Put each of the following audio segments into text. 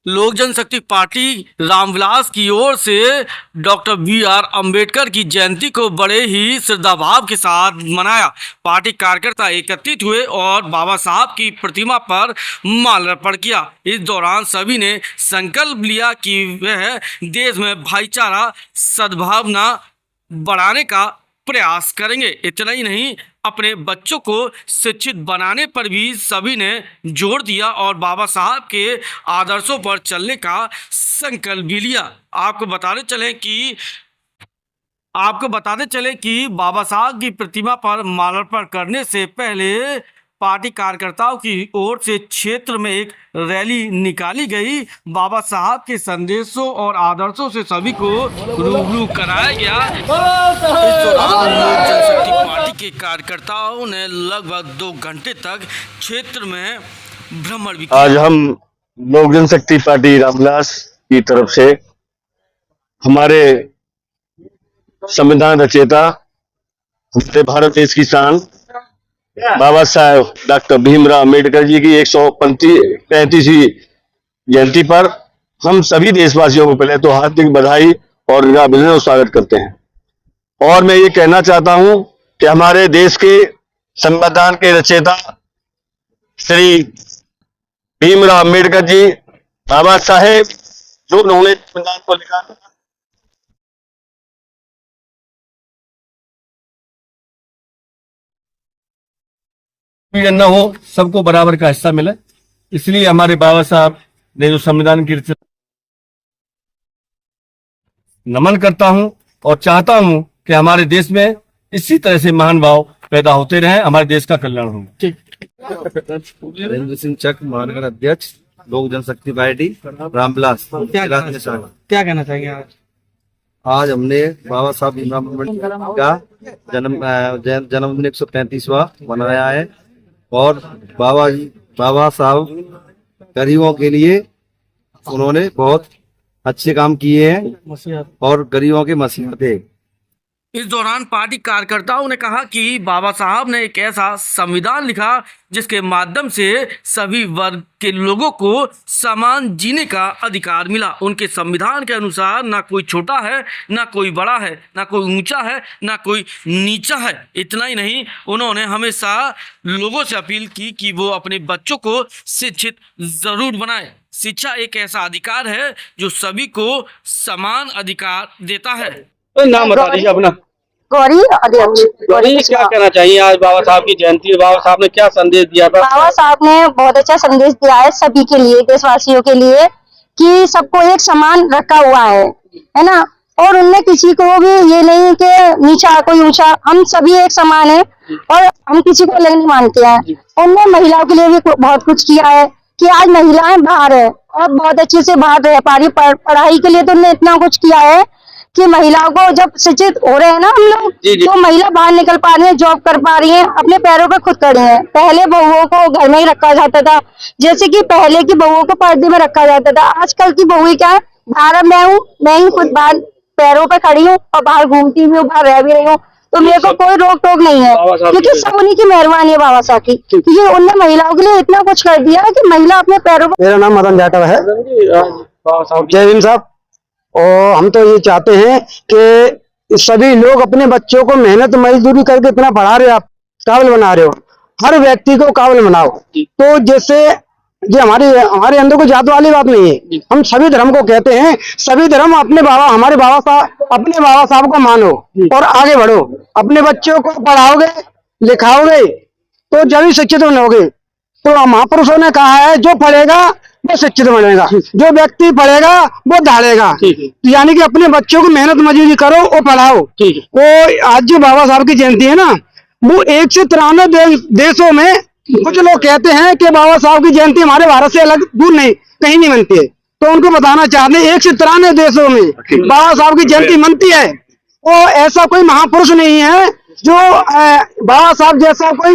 लोक जनशक्ति पार्टी रामविलास की ओर से डॉक्टर बी.आर. अंबेडकर की जयंती को बड़े ही श्रद्धाभाव के साथ मनाया। पार्टी कार्यकर्ता एकत्रित हुए और बाबा साहब की प्रतिमा पर माल्यार्पण किया। इस दौरान सभी ने संकल्प लिया कि वह देश में भाईचारा सद्भावना बढ़ाने का प्रयास करेंगे। इतना ही नहीं, अपने बच्चों को शिक्षित बनाने पर भी सभी ने जोर दिया और बाबा साहब के आदर्शों पर चलने का संकल्प भी लिया। आपको बताते चले कि बाबा साहब की प्रतिमा पर माल्यार्पण करने से पहले पार्टी कार्यकर्ताओं की ओर से क्षेत्र में एक रैली निकाली गई। बाबा साहब के संदेशों और आदर्शों से सभी को रूबरू कराया गया। इस दौरान लोक जनशक्ति पार्टी के कार्यकर्ताओं ने लगभग 2 घंटे तक क्षेत्र में भ्रमण भी किया। आज हम लोक जनशक्ति पार्टी रामविलास की तरफ से हमारे संविधान रचयिता, हमारे भारत देश की शान बाबा साहेब डॉक्टर भीमराव अम्बेडकर जी की 135वीं जयंती पर हम सभी देशवासियों को पहले तो हार्दिक बधाई और अभिनंदन स्वागत करते हैं। और मैं ये कहना चाहता हूं कि हमारे देश के संविधान के रचयिता श्री भीमराव अम्बेडकर जी, बाबा साहेब, जो उन्होंने संविधान को लिखा, न हो, सबको बराबर का हिस्सा मिले, इसलिए हमारे बाबा साहब ने जो संविधान की रचना, नमन करता हूं और चाहता हूं कि हमारे देश में इसी तरह से महान भाव पैदा होते रहे, हमारे देश का कल्याण हो। नरेंद्र सिंह चक, महानगर अध्यक्ष, लोक जनशक्ति पार्टी रामविलास। क्या कहना चाहेंगे आज हमने बाबा साहब भीमराव अम्बेडकर का जन्मदिन 135वां मनाया है और बाबा साहब गरीबों के लिए उन्होंने बहुत अच्छे काम किए हैं और गरीबों के मसीहा थे। इस दौरान पार्टी कार्यकर्ताओं ने कहा कि बाबा साहब ने एक ऐसा संविधान लिखा जिसके माध्यम से सभी वर्ग के लोगों को समान जीने का अधिकार मिला। उनके संविधान के अनुसार ना कोई छोटा है, ना कोई बड़ा है, ना कोई ऊंचा है, ना कोई नीचा है। इतना ही नहीं, उन्होंने हमेशा लोगों से अपील की कि वो अपने बच्चों को शिक्षित जरूर बनाए। शिक्षा एक ऐसा अधिकार है जो सभी को समान अधिकार देता है। नाम बता दीजिए अपना। गौरी अध्यक्ष। गौरी, क्या कहना चाहिए आज बाबा साहब की जयंती है, बाबा साहब ने क्या संदेश दिया था? बाबा साहब ने बहुत अच्छा संदेश दिया है सभी के लिए, देशवासियों के लिए, कि सबको एक समान रखा हुआ है ना। और उनने किसी को भी ये नहीं कि नीचा कोई ऊंचा, हम सभी एक समान है और हम किसी को नहीं मानते हैं। उनने महिलाओं के लिए भी बहुत कुछ किया है कि आज महिलाएं बाहर है और बहुत अच्छे से बाहर रह पा रही। पढ़ाई के लिए तो उन्होंने इतना कुछ किया है कि महिलाओं को जब शिक्षित हो रहे हैं ना हम लोग, तो महिला बाहर निकल पा रही है, जॉब कर पा रही है, अपने पैरों पे खुद खड़ी है। पहले बहुओं को घर में ही रखा जाता था, जैसे कि पहले की बहुओं को पर्दे में रखा जाता था। आजकल की बहुएं क्या है, बाहर मैं ही खुद बाहर पैरों पे खड़ी हूँ और बाहर घूमती भी हूँ, बाहर रह भी रही हूँ, तो मेरे को कोई रोक टोक नहीं है, क्योंकि सब उन्हीं की मेहरबानी है बाबा साहब की, क्योंकि उनने महिलाओं के लिए इतना कुछ कर दिया कि महिला अपने पैरों पे। मेरा नाम मदन जाटव है। जय भीम साहब। और हम तो ये चाहते हैं कि सभी लोग अपने बच्चों को मेहनत मजदूरी करके इतना पढ़ा रहे हो, आप काबिल बना रहे हो, हर व्यक्ति को काबिल बनाओ। तो जैसे ये हमारे अंदर कोई जात वाली बात नहीं है, हम सभी धर्म को कहते हैं, सभी धर्म अपने बाबा साहब को मानो और आगे बढ़ो। अपने बच्चों को पढ़ाओगे लिखाओगे तो जब ही शिक्षित बनोगे। तो महापुरुषों ने कहा है, जो पढ़ेगा वो शिक्षित बनेगा, जो व्यक्ति पढ़ेगा वो धाड़ेगा। यानी कि अपने बच्चों को मेहनत मजदूरी करो और पढ़ाओ। वो आज जो बाबा साहब की जयंती है ना, वो 193 देशों में, कुछ लोग कहते हैं कि बाबा साहब की जयंती हमारे भारत से अलग दूर नहीं कहीं नहीं मनती है, तो उनको बताना चाहते हैं 193 देशों में बाबा साहब की जयंती मनती है। वो ऐसा कोई महापुरुष नहीं है जो बाबा साहब जैसा कोई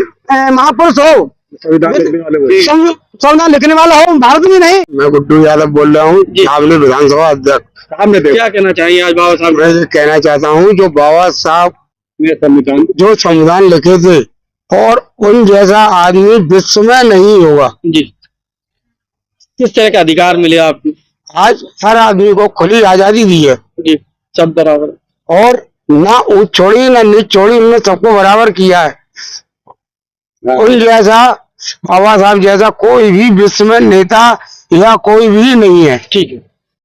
महापुरुष हो, संविधान लिखने वाला हो भारत में नहीं। मैं गुड्डू यादव बोल रहा हूँ, विधानसभा अध्यक्ष। क्या कहना चाहिए आज बाबा साहब? मैं कहना चाहता हूँ, जो बाबा साहब जो संविधान लिखे थे और उन जैसा आदमी विश्व में नहीं होगा। किस तरह के अधिकार मिले आपको? आज हर आदमी को खुली आजादी दी है जी, सब बराबर। और ना ऊंच छोड़ी ना नीच छोड़ी, उन्होंने सबको बराबर किया है। उन जैसा बाबा साहब जैसा कोई भी विश्व में नेता या कोई भी नहीं है। ठीक है।